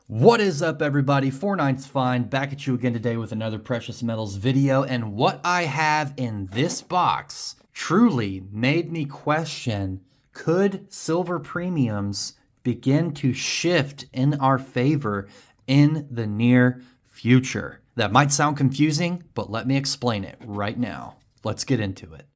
What is up, everybody? 49's Fine, back at you again today with another precious metals video, and what I have in this box truly made me question, could silver premiums begin to shift in our favor in the near future? That might sound confusing, but let me explain it right now. Let's get into it.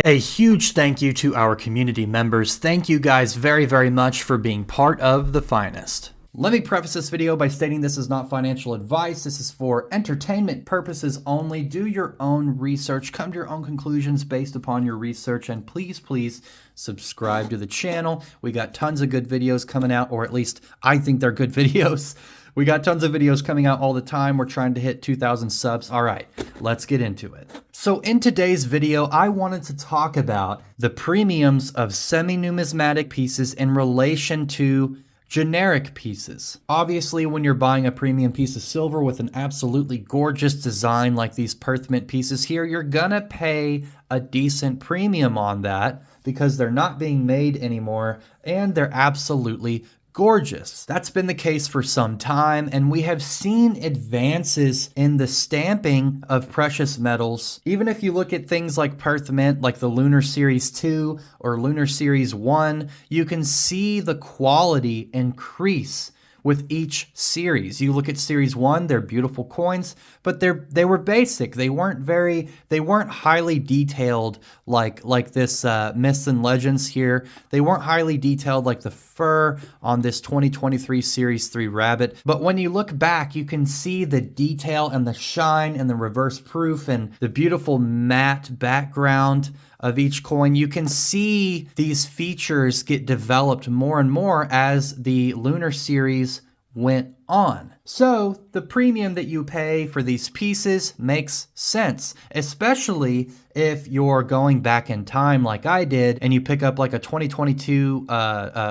A huge thank you to our community members. Thank you guys very, very much for being part of the finest. Let me preface this video by stating this is not financial advice. This is for entertainment purposes only. Do your own research, come to your own conclusions based upon your research, and please subscribe to the channel. We got tons of good videos coming out, or at least I think they're good videos. We got tons of videos coming out all the time. We're trying to hit 2,000 subs. All right, let's get into it. So in today's video, I wanted to talk about the premiums of semi-numismatic pieces in relation to generic pieces. Obviously, when you're buying a premium piece of silver with an absolutely gorgeous design like these Perth Mint pieces here, you're gonna pay a decent premium on that because they're not being made anymore and they're absolutely gorgeous. That's been the case for some time, and we have seen advances in the stamping of precious metals. Even if you look at things like Perth Mint, like the Lunar Series 2 or Lunar Series 1, you can see the quality increase with each series. You look at Series 1, they're beautiful coins, but they were basic. They weren't highly detailed like this Myths and Legends here. They weren't highly detailed like the fur on this 2023 Series 3 Rabbit. But when you look back, you can see the detail and the shine and the reverse proof and the beautiful matte background of each coin. You can see these features get developed more and more as the Lunar Series went on. So the premium that you pay for these pieces makes sense, especially if you're going back in time like I did and you pick up like a 2022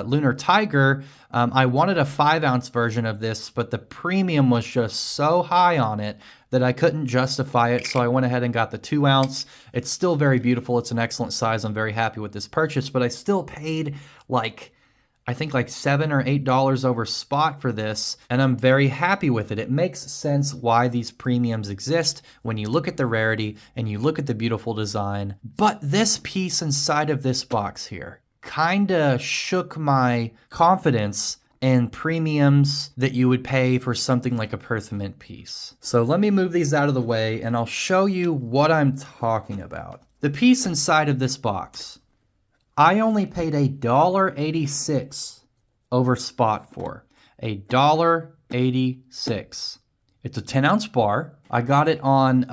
Lunar Tiger. I wanted a 5-ounce version of this, but the premium was just so high on it that I couldn't justify it, so I went ahead and got the 2-ounce. It's still very beautiful. It's an excellent size. I'm very happy with this purchase, but I still paid I think like $7 or $8 over spot for this, and I'm very happy with it. It makes sense why these premiums exist when you look at the rarity and you look at the beautiful design. But this piece inside of this box here kinda shook my confidence in premiums that you would pay for something like a Perth Mint piece. So let me move these out of the way and I'll show you what I'm talking about. The piece inside of this box, I only paid $1.86 over spot for. $1.86. It's a 10-ounce bar. I got it on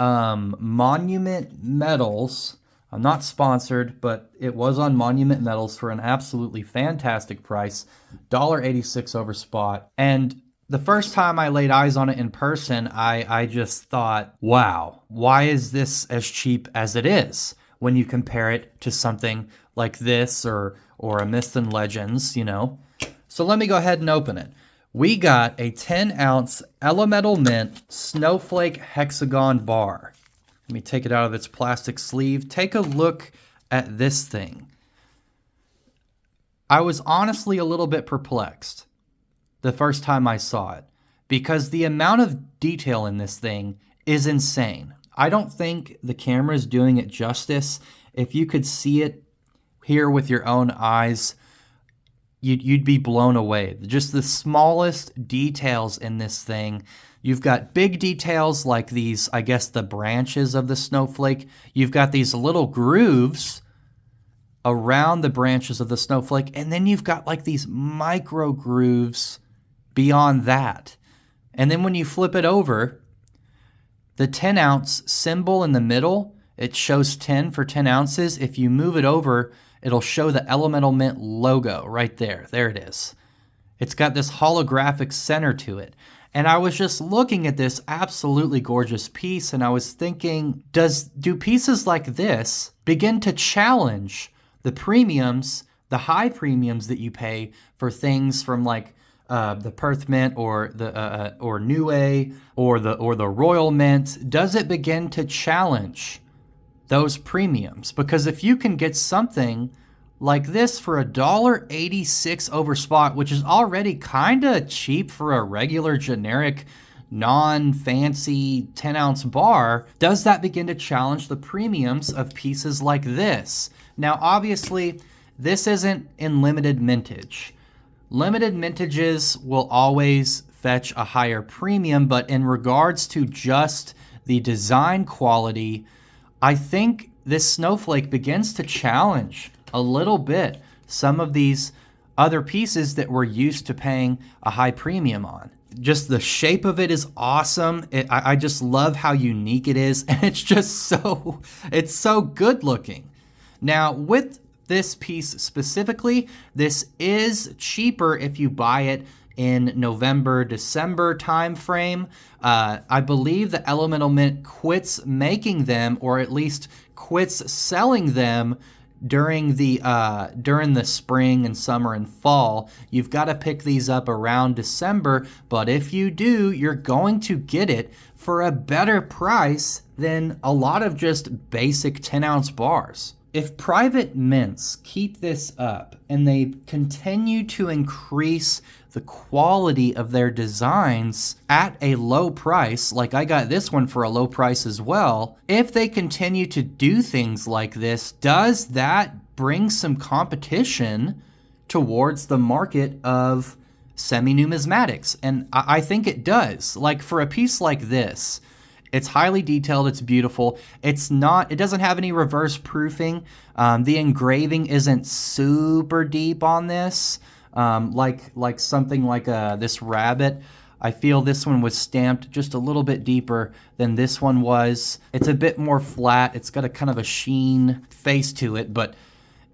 Monument Metals. I'm not sponsored, but it was on Monument Metals for an absolutely fantastic price. $1.86 over spot. And the first time I laid eyes on it in person, I just thought, wow, why is this as cheap as it is when you compare it to something like this or a Myths and Legends, you know? So let me go ahead and open it. We got a 10-ounce Elemental Mint Snowflake Hexagon bar. Let me take it out of its plastic sleeve. Take a look at this thing. I was honestly a little bit perplexed the first time I saw it because the amount of detail in this thing is insane. I don't think the camera is doing it justice. If you could see it here with your own eyes, you'd be blown away. Just the smallest details in this thing. You've got big details like these, I guess, the branches of the snowflake. You've got these little grooves around the branches of the snowflake, and then you've got like these micro grooves beyond that. And then when you flip it over, the 10-ounce symbol in the middle, it shows 10 for 10 ounces. If you move it over, it'll show the Elemental Mint logo right there. There it is. It's got this holographic center to it. And I was just looking at this absolutely gorgeous piece, and I was thinking, do pieces like this begin to challenge the premiums, the high premiums that you pay for things from like the Perth Mint or the or Niue or the Royal Mint, does it begin to challenge those premiums? Because if you can get something like this for $1.86 over spot, which is already kind of cheap for a regular generic non-fancy 10-ounce bar, does that begin to challenge the premiums of pieces like this? Now, obviously, this isn't in limited mintage. Limited mintages will always fetch a higher premium, but in regards to just the design quality, I think this snowflake begins to challenge a little bit some of these other pieces that we're used to paying a high premium on. Just the shape of it is awesome. I just love how unique it is, and it's just it's so good looking. Now, with this piece specifically, this is cheaper if you buy it in November, December timeframe. I believe the Elemental Mint quits making them, or at least quits selling them during the spring and summer and fall. You've got to pick these up around December, but if you do, you're going to get it for a better price than a lot of just basic 10-ounce bars. If private mints keep this up and they continue to increase the quality of their designs at a low price, like I got this one for a low price as well, if they continue to do things like this, does that bring some competition towards the market of semi-numismatics? And I think it does. Like for a piece like this, it's highly detailed, it's beautiful. It doesn't have any reverse proofing. The engraving isn't super deep on this. Like something like this rabbit. I feel this one was stamped just a little bit deeper than this one was. It's a bit more flat. It's got a kind of a sheen face to it, but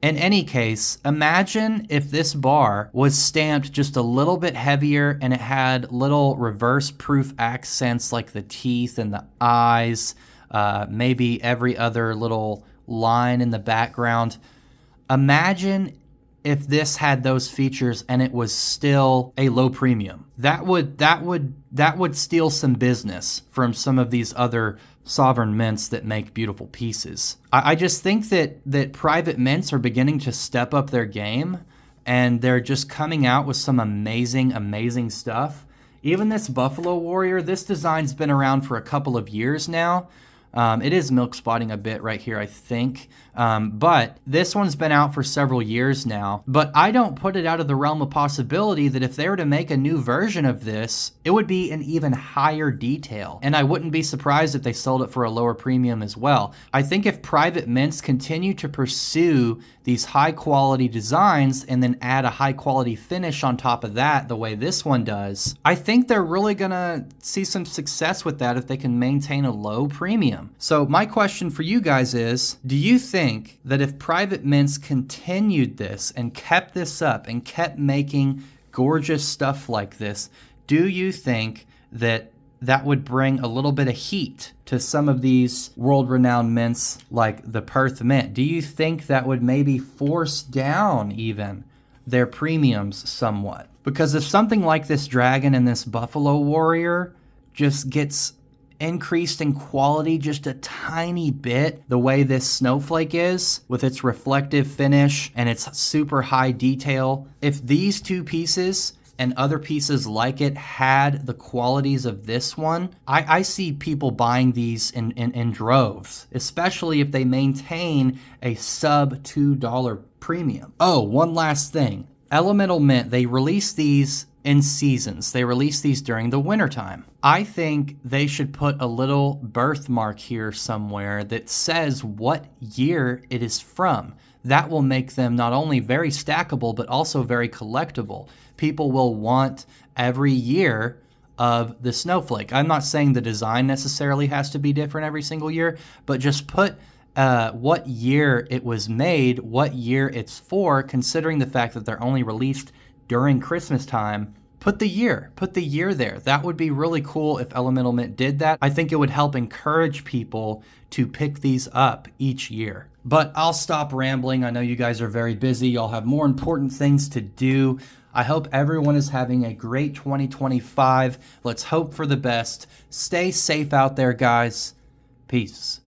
in any case, imagine if this bar was stamped just a little bit heavier and it had little reverse proof accents like the teeth and the eyes, maybe every other little line in the background. Imagine if this had those features and it was still a low premium. That would steal some business from some of these other sovereign mints that make beautiful pieces. I just think that private mints are beginning to step up their game, and they're just coming out with some amazing stuff. Even this Buffalo Warrior, this design's been around for a couple of years now. It is milk spotting a bit right here, I think. But this one's been out for several years now. But I don't put it out of the realm of possibility that if they were to make a new version of this, it would be an even higher detail. And I wouldn't be surprised if they sold it for a lower premium as well. I think if private mints continue to pursue these high quality designs and then add a high quality finish on top of that, the way this one does, I think they're really gonna see some success with that if they can maintain a low premium. So my question for you guys is, do you think that if private mints continued this and kept this up and kept making gorgeous stuff like this, do you think that that would bring a little bit of heat to some of these world-renowned mints like the Perth Mint? Do you think that would maybe force down even their premiums somewhat? Because if something like this dragon and this Buffalo Warrior just gets increased in quality just a tiny bit, the way this snowflake is with its reflective finish and its super high detail, if these two pieces and other pieces like it had the qualities of this one, I see people buying these in droves, especially if they maintain a sub $2 premium. Oh, one last thing. Elemental Mint, they release these in seasons. They release these during the wintertime. I think they should put a little birthmark here somewhere that says what year it is from. That will make them not only very stackable, but also very collectible. People will want every year of the snowflake. I'm not saying the design necessarily has to be different every single year, but just put what year it was made, what year it's for, considering the fact that they're only released during Christmas time. Put the year there. That would be really cool if Elemental Mint did that. I think it would help encourage people to pick these up each year. But I'll stop rambling. I know you guys are very busy. Y'all have more important things to do. I hope everyone is having a great 2025. Let's hope for the best. Stay safe out there, guys. Peace.